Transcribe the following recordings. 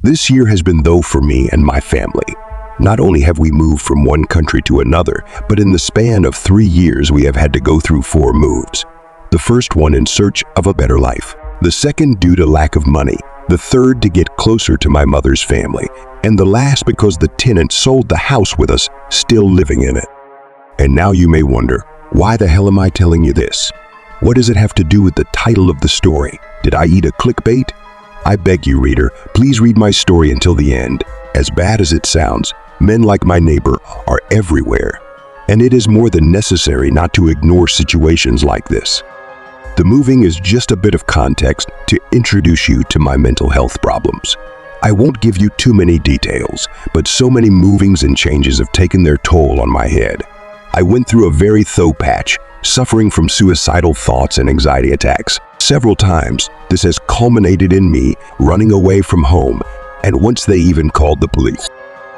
This year has been though for me and my family. Not only have we moved from one country to another, but in the span of 3 years we have had to go through 4 moves. The first one in search of a better life. The second due to lack of money. The third to get closer to my mother's family. And the last because the tenant sold the house with us, still living in it. And now you may wonder, why the hell am I telling you this? What does it have to do with the title of the story? Did I eat a clickbait? I beg you, reader, please read my story until the end. As bad as it sounds, men like my neighbor are everywhere. And it is more than necessary not to ignore situations like this. The moving is just a bit of context to introduce you to my mental health problems. I won't give you too many details, but so many movings and changes have taken their toll on my head. I went through a very thorough patch, suffering from suicidal thoughts and anxiety attacks. Several times, this has culminated in me running away from home, and once they even called the police.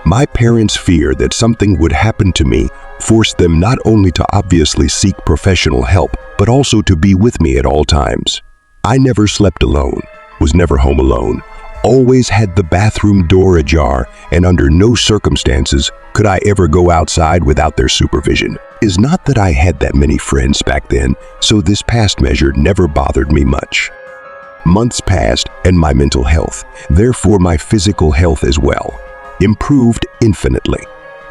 My parents' fear that something would happen to me forced them not only to obviously seek professional help, but also to be with me at all times. I never slept alone, was never home alone, always had the bathroom door ajar, and under no circumstances could I ever go outside without their supervision. It's not that I had that many friends back then, so this past measure never bothered me much. Months passed and my mental health, therefore my physical health as well, improved infinitely.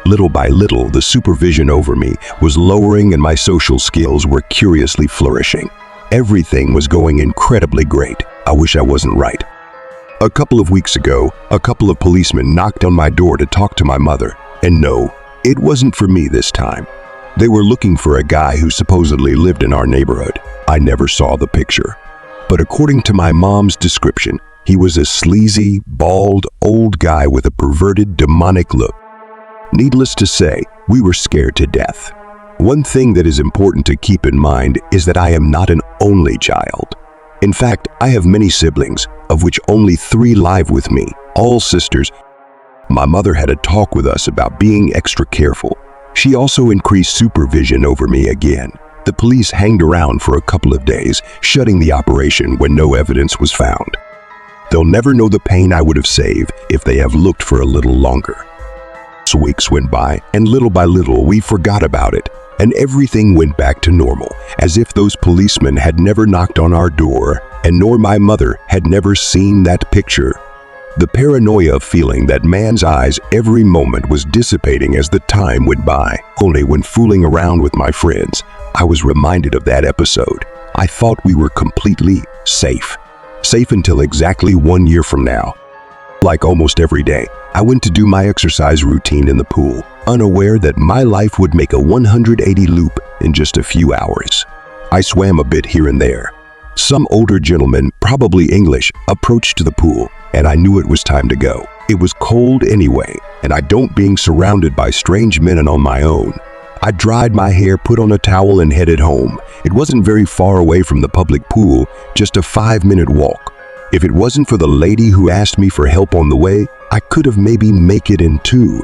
Little by little, the supervision over me was lowering and my social skills were curiously flourishing. Everything was going incredibly great. I wish I wasn't right. A couple of weeks ago, a couple of policemen knocked on my door to talk to my mother. And no, it wasn't for me this time. They were looking for a guy who supposedly lived in our neighborhood. I never saw the picture. But according to my mom's description, he was a sleazy, bald, old guy with a perverted, demonic look. Needless to say, we were scared to death. One thing that is important to keep in mind is that I am not an only child. In fact, I have many siblings, of which only 3 live with me, all sisters. My mother had a talk with us about being extra careful. She also increased supervision over me again. The police hanged around for a couple of days, shutting the operation when no evidence was found. They'll never know the pain I would have saved if they have looked for a little longer. So weeks went by, and little by little we forgot about it, and everything went back to normal, as if those policemen had never knocked on our door, and nor my mother had never seen that picture. The paranoia of feeling that man's eyes every moment was dissipating as the time went by. Only when fooling around with my friends, I was reminded of that episode. I thought we were completely safe. Safe until exactly 1 year from now. Like almost every day, I went to do my exercise routine in the pool, unaware that my life would make a 180 loop in just a few hours. I swam a bit here and there. Some older gentleman, probably English, approached the pool, and I knew it was time to go. It was cold anyway, and I don't being surrounded by strange men and on my own. I dried my hair, put on a towel, and headed home. It wasn't very far away from the public pool, just a 5-minute walk. If it wasn't for the lady who asked me for help on the way, I could have maybe make it in 2.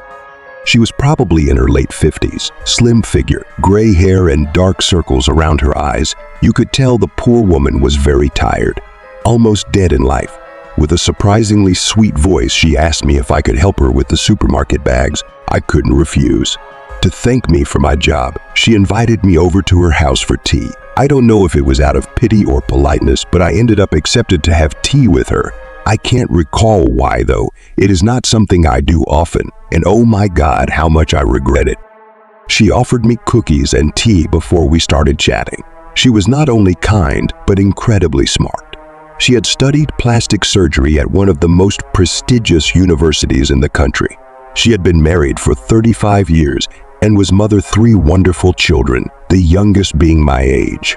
She was probably in her late 50s, slim figure, gray hair and dark circles around her eyes. You could tell the poor woman was very tired, almost dead in life. With a surprisingly sweet voice, she asked me if I could help her with the supermarket bags. I couldn't refuse. To thank me for my job, she invited me over to her house for tea. I don't know if it was out of pity or politeness, but I ended up accepted to have tea with her. I can't recall why though. It is not something I do often, and oh my God, how much I regret it. She offered me cookies and tea before we started chatting. She was not only kind, but incredibly smart. She had studied plastic surgery at one of the most prestigious universities in the country. She had been married for 35 years and was mother 3 wonderful children, the youngest being my age.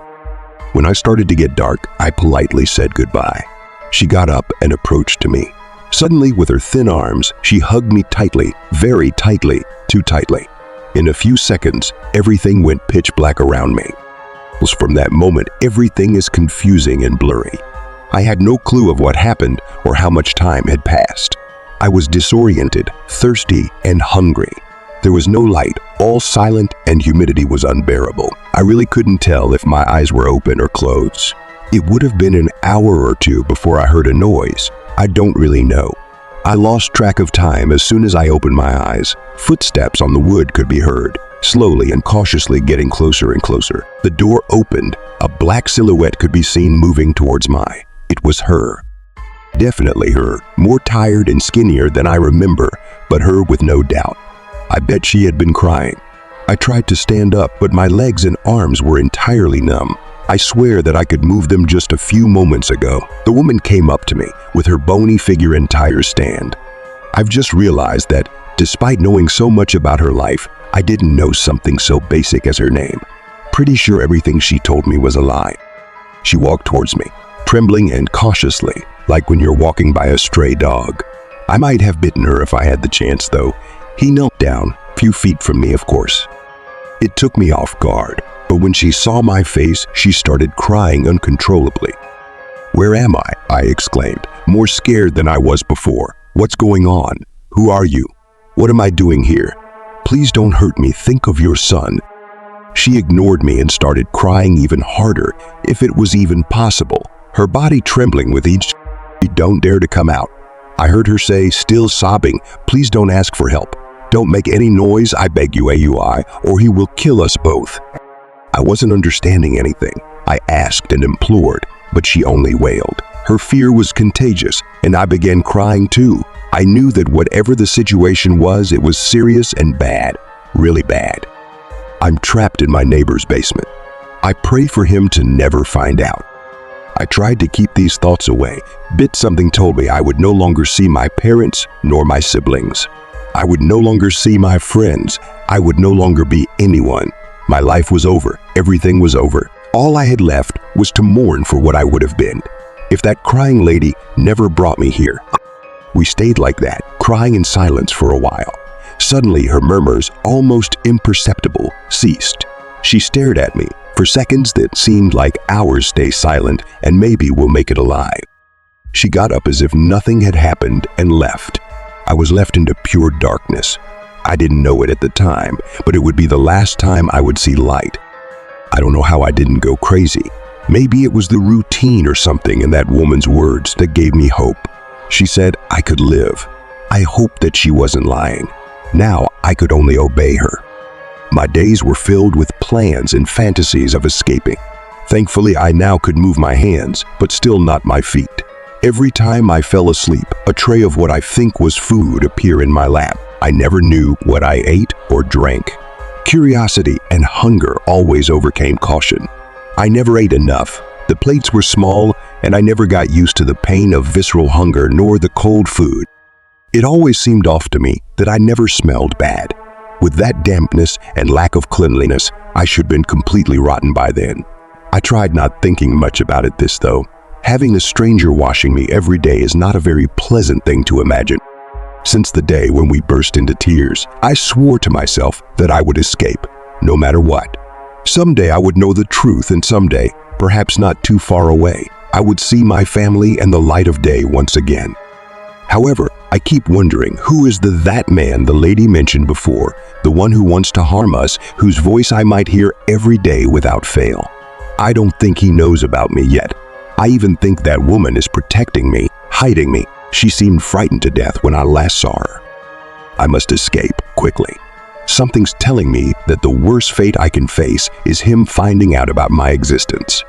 When I started to get dark, I politely said goodbye. She got up and approached to me. Suddenly, with her thin arms, she hugged me tightly, very tightly, too tightly. In a few seconds, everything went pitch black around me. From that moment, everything is confusing and blurry. I had no clue of what happened or how much time had passed. I was disoriented, thirsty, and hungry. There was no light, all silent, and humidity was unbearable. I really couldn't tell if my eyes were open or closed. It would have been an hour or 2 before I heard a noise. I don't really know. I lost track of time as soon as I opened my eyes. Footsteps on the wood could be heard, slowly and cautiously getting closer and closer. The door opened. A black silhouette could be seen moving towards me. It was her. Definitely her. More tired and skinnier than I remember, but her with no doubt. I bet she had been crying. I tried to stand up, but my legs and arms were entirely numb. I swear that I could move them just a few moments ago. The woman came up to me with her bony figure and tire stand. I've just realized that, despite knowing so much about her life, I didn't know something so basic as her name. Pretty sure everything she told me was a lie. She walked towards me, trembling and cautiously, like when you're walking by a stray dog. I might have bitten her if I had the chance, though. He knelt down, a few feet from me, of course. It took me off guard, but when she saw my face, she started crying uncontrollably. "Where am I?" I exclaimed, more scared than I was before. "What's going on? Who are you? What am I doing here? Please don't hurt me. Think of your son." She ignored me and started crying even harder, if it was even possible, her body trembling with each "Don't dare to come out." I heard her say, still sobbing, "Please don't ask for help. Don't make any noise, I beg you, AUI, or he will kill us both." I wasn't understanding anything. I asked and implored, but she only wailed. Her fear was contagious, and I began crying too. I knew that whatever the situation was, it was serious and bad, really bad. I'm trapped in my neighbor's basement. I pray for him to never find out. I tried to keep these thoughts away, but something told me I would no longer see my parents nor my siblings. I would no longer see my friends. I would no longer be anyone. My life was over. Everything was over. All I had left was to mourn for what I would have been if that crying lady never brought me here. We stayed like that, crying in silence for a while. Suddenly, her murmurs, almost imperceptible, ceased. She stared at me. For seconds that seemed like hours, stay silent, and maybe we'll make it alive. She got up as if nothing had happened and left. I was left into pure darkness. I didn't know it at the time, but it would be the last time I would see light. I don't know how I didn't go crazy. Maybe it was the routine or something in that woman's words that gave me hope. She said I could live. I hoped that she wasn't lying. Now I could only obey her. My days were filled with plans and fantasies of escaping. Thankfully, I now could move my hands, but still not my feet. Every time I fell asleep, a tray of what I think was food appeared in my lap. I never knew what I ate or drank. Curiosity and hunger always overcame caution. I never ate enough. The plates were small, and I never got used to the pain of visceral hunger nor the cold food. It always seemed off to me that I never smelled bad. With that dampness and lack of cleanliness, I should have been completely rotten by then. I tried not thinking much about it though. Having a stranger washing me every day is not a very pleasant thing to imagine. Since the day when we burst into tears, I swore to myself that I would escape, no matter what. Someday I would know the truth, and someday, perhaps not too far away, I would see my family and the light of day once again. However, I keep wondering, who is that man the lady mentioned before, the one who wants to harm us, whose voice I might hear every day without fail? I don't think he knows about me yet. I even think that woman is protecting me, hiding me. She seemed frightened to death when I last saw her. I must escape quickly. Something's telling me that the worst fate I can face is him finding out about my existence.